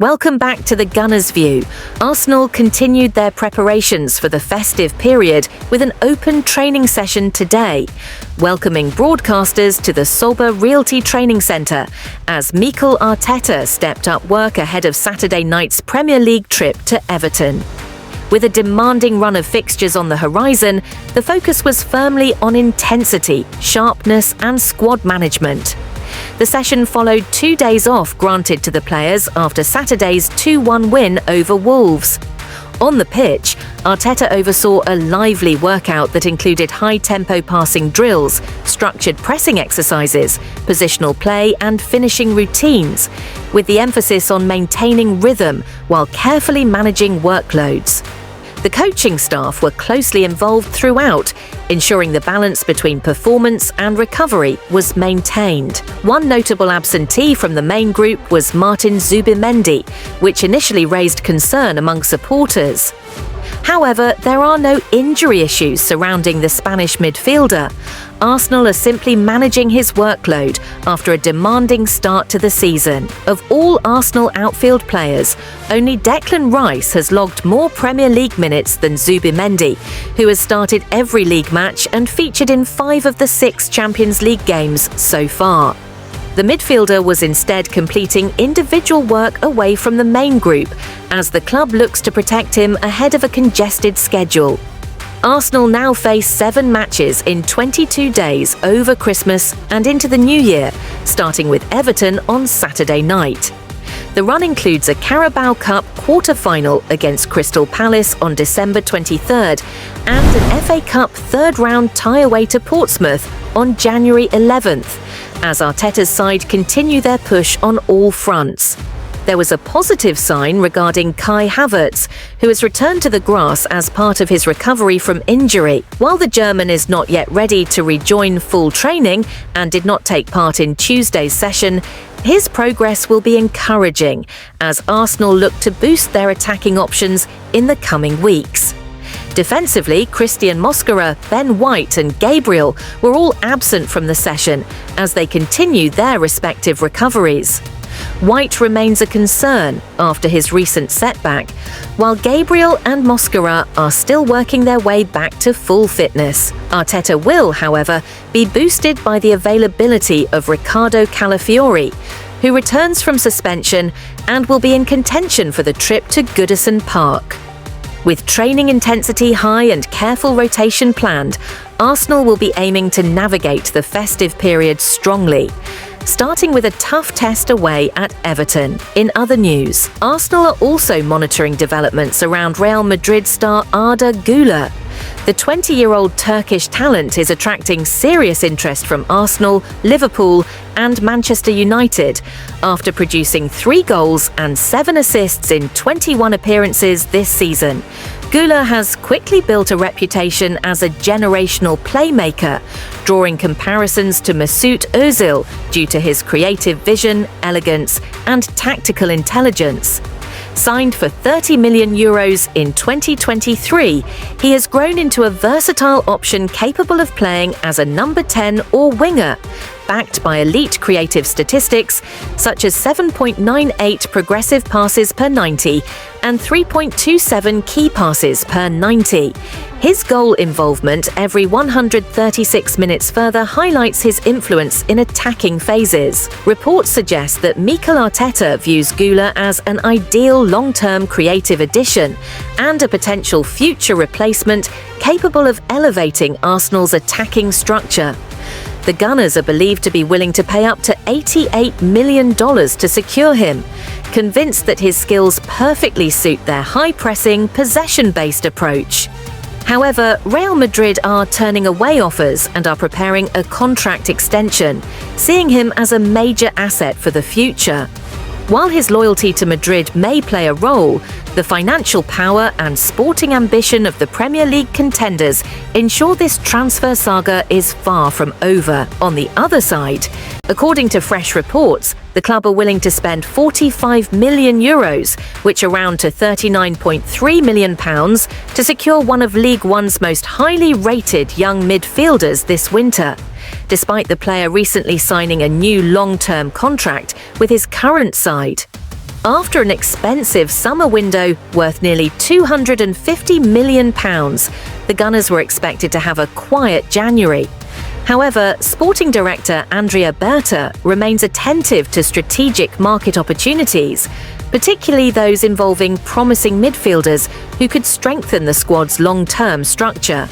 Welcome back to the Gunners' View. Arsenal continued their preparations for the festive period with an open training session today, welcoming broadcasters to the Sober Realty Training Centre as Mikel Arteta stepped up work ahead of Saturday night's Premier League trip to Everton. With a demanding run of fixtures on the horizon, the focus was firmly on intensity, sharpness and squad management. The session followed 2 days off granted to the players after Saturday's 2-1 win over Wolves. On the pitch, Arteta oversaw a lively workout that included high-tempo passing drills, structured pressing exercises, positional play and finishing routines, with the emphasis on maintaining rhythm while carefully managing workloads. The coaching staff were closely involved throughout, ensuring the balance between performance and recovery was maintained. One notable absentee from the main group was Martin Zubimendi, which initially raised concern among supporters. However, there are no injury issues surrounding the Spanish midfielder. Arsenal are simply managing his workload after a demanding start to the season. Of all Arsenal outfield players, only Declan Rice has logged more Premier League minutes than Zubimendi, who has started every league match and featured in 5 of the 6 Champions League games so far. The midfielder was instead completing individual work away from the main group, as the club looks to protect him ahead of a congested schedule. Arsenal now face 7 matches in 22 days over Christmas and into the new year, starting with Everton on Saturday night. The run includes a Carabao Cup quarter-final against Crystal Palace on December 23rd and an FA Cup third-round tie away to Portsmouth on January 11th, as Arteta's side continue their push on all fronts. There was a positive sign regarding Kai Havertz, who has returned to the grass as part of his recovery from injury. While the German is not yet ready to rejoin full training and did not take part in Tuesday's session, his progress will be encouraging as Arsenal look to boost their attacking options in the coming weeks. Defensively, Christian Mosquera, Ben White and Gabriel were all absent from the session as they continue their respective recoveries. White remains a concern after his recent setback, while Gabriel and Mosquera are still working their way back to full fitness. Arteta will, however, be boosted by the availability of Riccardo Calafiori, who returns from suspension and will be in contention for the trip to Goodison Park. With training intensity high and careful rotation planned, Arsenal will be aiming to navigate the festive period strongly, starting with a tough test away at Everton. In other news, Arsenal are also monitoring developments around Real Madrid star Arda Güler. The 20-year-old Turkish talent is attracting serious interest from Arsenal, Liverpool and Manchester United after producing 3 goals and 7 assists in 21 appearances this season. Güler has quickly built a reputation as a generational playmaker, drawing comparisons to Mesut Özil due to his creative vision, elegance and tactical intelligence. Signed for €30 million in 2023, he has grown into a versatile option capable of playing as a number 10 or winger, backed by elite creative statistics such as 7.98 progressive passes per 90 and 3.27 key passes per 90. His goal involvement every 136 minutes further highlights his influence in attacking phases. Reports suggest that Mikel Arteta views Güler as an ideal long-term creative addition and a potential future replacement capable of elevating Arsenal's attacking structure. The Gunners are believed to be willing to pay up to $88 million to secure him, convinced that his skills perfectly suit their high-pressing, possession-based approach. However, Real Madrid are turning away offers and are preparing a contract extension, seeing him as a major asset for the future. While his loyalty to Madrid may play a role, the financial power and sporting ambition of the Premier League contenders ensure this transfer saga is far from over. On the other side, according to fresh reports, the club are willing to spend €45 million, which are round to £39.3 million, to secure one of League One's most highly rated young midfielders this winter, despite the player recently signing a new long-term contract with his current side. After an expensive summer window worth nearly £250 million, the Gunners were expected to have a quiet January. However, sporting director Andrea Berta remains attentive to strategic market opportunities, particularly those involving promising midfielders who could strengthen the squad's long-term structure.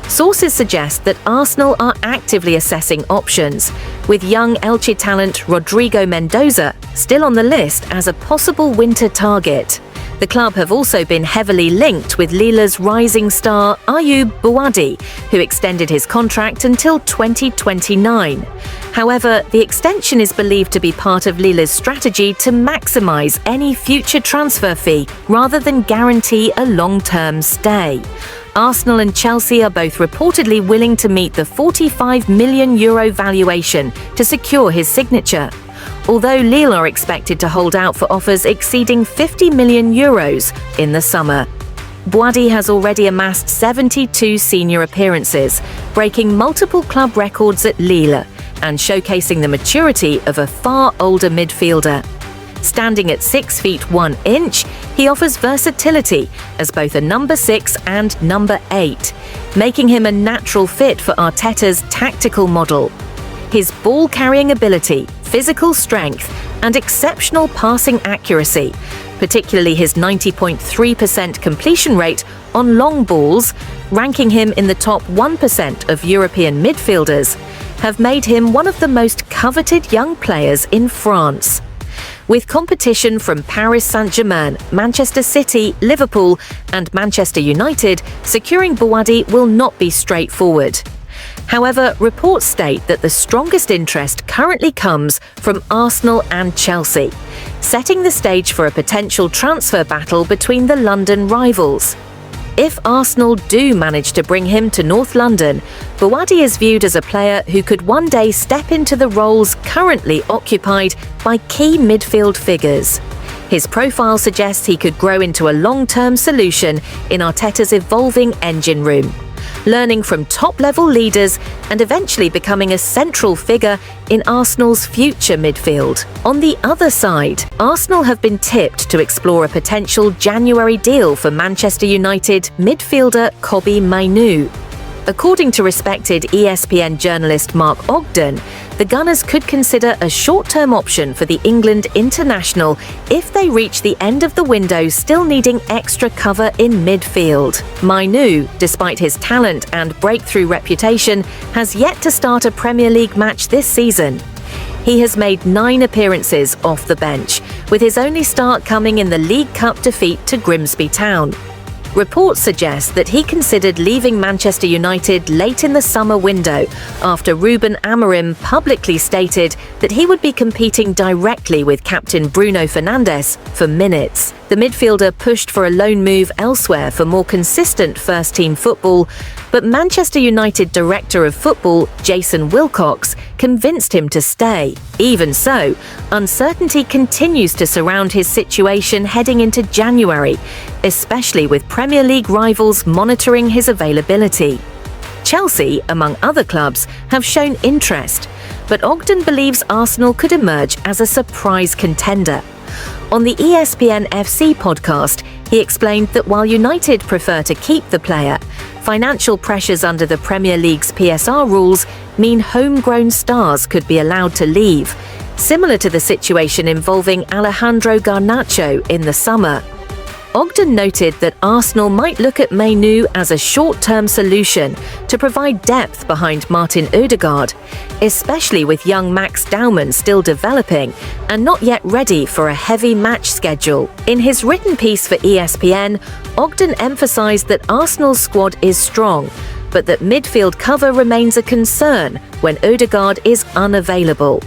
Sources suggest that Arsenal are actively assessing options, with young Elche talent Rodrigo Mendoza still on the list as a possible winter target. The club have also been heavily linked with Lile's rising star Ayoub Bouadi, who extended his contract until 2029. However, the extension is believed to be part of Lile's strategy to maximise any future transfer fee rather than guarantee a long-term stay. Arsenal and Chelsea are both reportedly willing to meet the €45 million valuation to secure his signature, although Lille are expected to hold out for offers exceeding €50 million in the summer. Bouadi has already amassed 72 senior appearances, breaking multiple club records at Lille and showcasing the maturity of a far older midfielder. Standing at 6 feet 1 inch, he offers versatility as both a number 6 and number 8, making him a natural fit for Arteta's tactical model. His ball-carrying ability, physical strength, and exceptional passing accuracy, particularly his 90.3% completion rate on long balls, ranking him in the top 1% of European midfielders, have made him one of the most coveted young players in France. With competition from Paris Saint-Germain, Manchester City, Liverpool, and Manchester United, securing Bouadi will not be straightforward. However, reports state that the strongest interest currently comes from Arsenal and Chelsea, setting the stage for a potential transfer battle between the London rivals. If Arsenal do manage to bring him to North London, Bouadi is viewed as a player who could one day step into the roles currently occupied by key midfield figures. His profile suggests he could grow into a long-term solution in Arteta's evolving engine room, learning from top-level leaders and eventually becoming a central figure in Arsenal's future midfield. On the other side, Arsenal have been tipped to explore a potential January deal for Manchester United midfielder Kobbie Mainoo. According to respected ESPN journalist Mark Ogden, the Gunners could consider a short-term option for the England international if they reach the end of the window still needing extra cover in midfield. Mainoo, despite his talent and breakthrough reputation, has yet to start a Premier League match this season. He has made 9 appearances off the bench, with his only start coming in the League Cup defeat to Grimsby Town. Reports suggest that he considered leaving Manchester United late in the summer window after Ruben Amorim publicly stated that he would be competing directly with captain Bruno Fernandes for minutes. The midfielder pushed for a loan move elsewhere for more consistent first-team football, but Manchester United Director of Football Jason Wilcox convinced him to stay. Even so, uncertainty continues to surround his situation heading into January, especially with Premier League rivals monitoring his availability. Chelsea, among other clubs, have shown interest, but Ogden believes Arsenal could emerge as a surprise contender. On the ESPN FC podcast, he explained that while United prefer to keep the player, financial pressures under the Premier League's PSR rules mean homegrown stars could be allowed to leave, similar to the situation involving Alejandro Garnacho in the summer. Ogden noted that Arsenal might look at Mainoo as a short-term solution to provide depth behind Martin Ødegaard, especially with young Max Daumann still developing and not yet ready for a heavy match schedule. In his written piece for ESPN, Ogden emphasised that Arsenal's squad is strong, but that midfield cover remains a concern when Ødegaard is unavailable.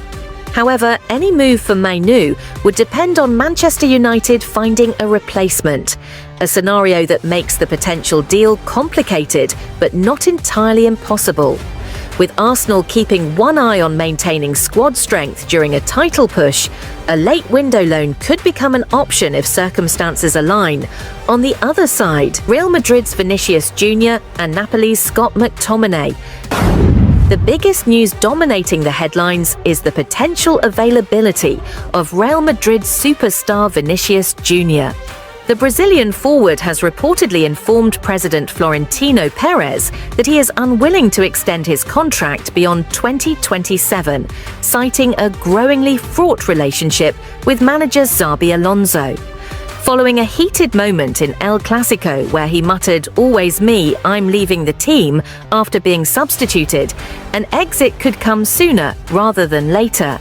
However, any move for Mainoo would depend on Manchester United finding a replacement, a scenario that makes the potential deal complicated but not entirely impossible. With Arsenal keeping one eye on maintaining squad strength during a title push, a late window loan could become an option if circumstances align. On the other side, Real Madrid's Vinicius Jr. and Napoli's Scott McTominay. The biggest news dominating the headlines is the potential availability of Real Madrid superstar Vinicius Jr. The Brazilian forward has reportedly informed President Florentino Perez that he is unwilling to extend his contract beyond 2027, citing a growingly fraught relationship with manager Xabi Alonso. Following a heated moment in El Clasico where he muttered, "Always me, I'm leaving the team," after being substituted, an exit could come sooner rather than later.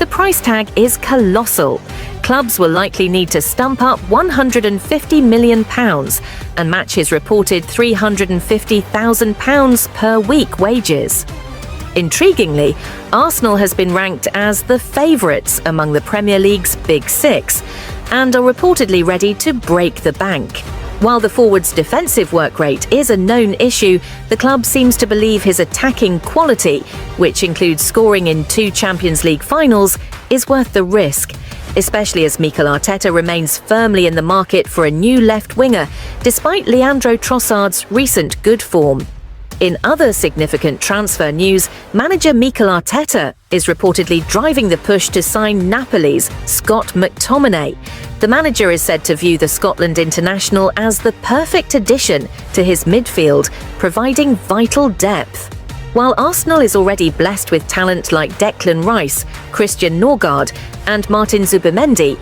The price tag is colossal. Clubs will likely need to stump up £150 million and match his reported £350,000 per week wages. Intriguingly, Arsenal has been ranked as the favourites among the Premier League's Big Six and are reportedly ready to break the bank. While the forward's defensive work rate is a known issue, the club seems to believe his attacking quality, which includes scoring in 2 Champions League finals, is worth the risk, especially as Mikel Arteta remains firmly in the market for a new left winger, despite Leandro Trossard's recent good form. In other significant transfer news, manager Mikel Arteta is reportedly driving the push to sign Napoli's Scott McTominay. The manager is said to view the Scotland international as the perfect addition to his midfield, providing vital depth. While Arsenal is already blessed with talent like Declan Rice, Christian Norgard, and Martin Zubimendi,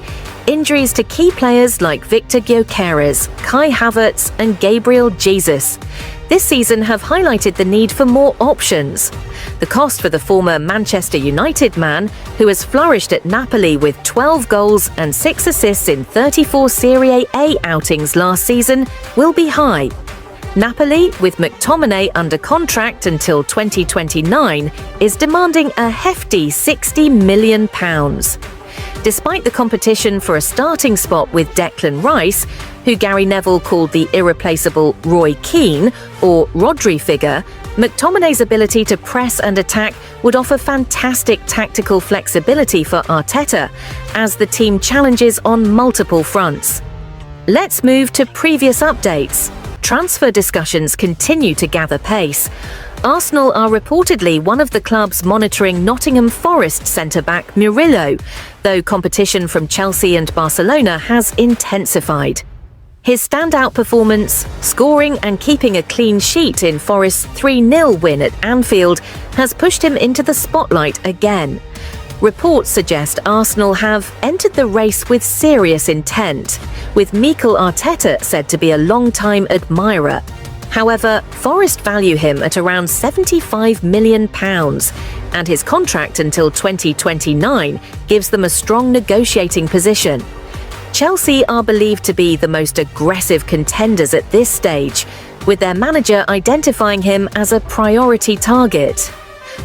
injuries to key players like Victor Gyökeres, Kai Havertz, and Gabriel Jesus this season have highlighted the need for more options. The cost for the former Manchester United man, who has flourished at Napoli with 12 goals and 6 assists in 34 Serie A outings last season, will be high. Napoli, with McTominay under contract until 2029, is demanding a hefty £60 million. Despite the competition for a starting spot with Declan Rice, who Gary Neville called the irreplaceable Roy Keane or Rodri figure, McTominay's ability to press and attack would offer fantastic tactical flexibility for Arteta as the team challenges on multiple fronts. Let's move to previous updates. Transfer discussions continue to gather pace. Arsenal are reportedly one of the clubs monitoring Nottingham Forest centre-back Murillo, though competition from Chelsea and Barcelona has intensified. His standout performance, scoring and keeping a clean sheet in Forest's 3-0 win at Anfield, has pushed him into the spotlight again. Reports suggest Arsenal have entered the race with serious intent, with Mikel Arteta said to be a long-time admirer. However, Forest value him at around £75 million, and his contract until 2029 gives them a strong negotiating position. Chelsea are believed to be the most aggressive contenders at this stage, with their manager identifying him as a priority target.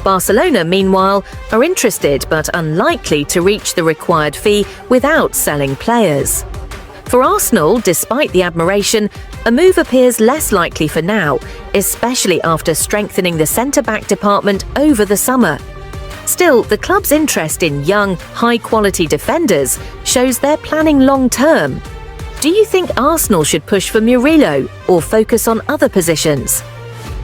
Barcelona, meanwhile, are interested but unlikely to reach the required fee without selling players. For Arsenal, despite the admiration, a move appears less likely for now, especially after strengthening the centre-back department over the summer. Still, the club's interest in young, high-quality defenders shows they're planning long-term. Do you think Arsenal should push for Murillo or focus on other positions?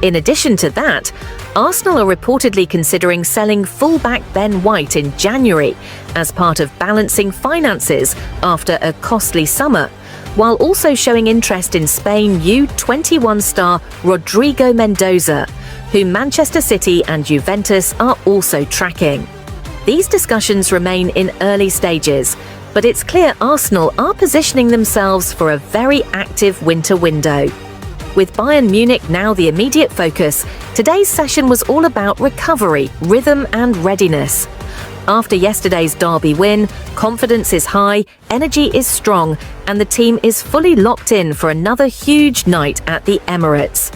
In addition to that, Arsenal are reportedly considering selling fullback Ben White in January as part of balancing finances after a costly summer, while also showing interest in Spain U21 star Rodrigo Mendoza, whom Manchester City and Juventus are also tracking. These discussions remain in early stages, but it's clear Arsenal are positioning themselves for a very active winter window. With Bayern Munich now the immediate focus, today's session was all about recovery, rhythm and readiness. After yesterday's derby win, confidence is high, energy is strong, and the team is fully locked in for another huge night at the Emirates.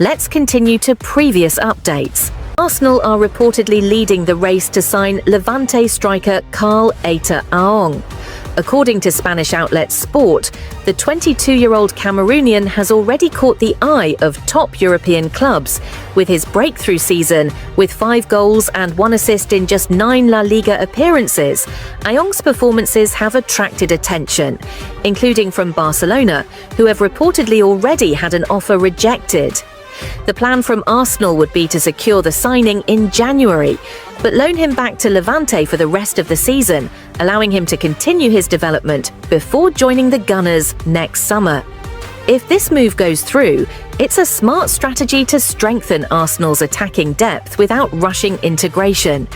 Let's continue to previous updates. Arsenal are reportedly leading the race to sign Levante striker Karl Aita Aong. According to Spanish outlet Sport, the 22-year-old Cameroonian has already caught the eye of top European clubs, with his breakthrough season with 5 goals and 1 assist in just 9 La Liga appearances. Aong's performances have attracted attention, including from Barcelona, who have reportedly already had an offer rejected. The plan from Arsenal would be to secure the signing in January, but loan him back to Levante for the rest of the season, allowing him to continue his development before joining the Gunners next summer. If this move goes through, it's a smart strategy to strengthen Arsenal's attacking depth without rushing integration.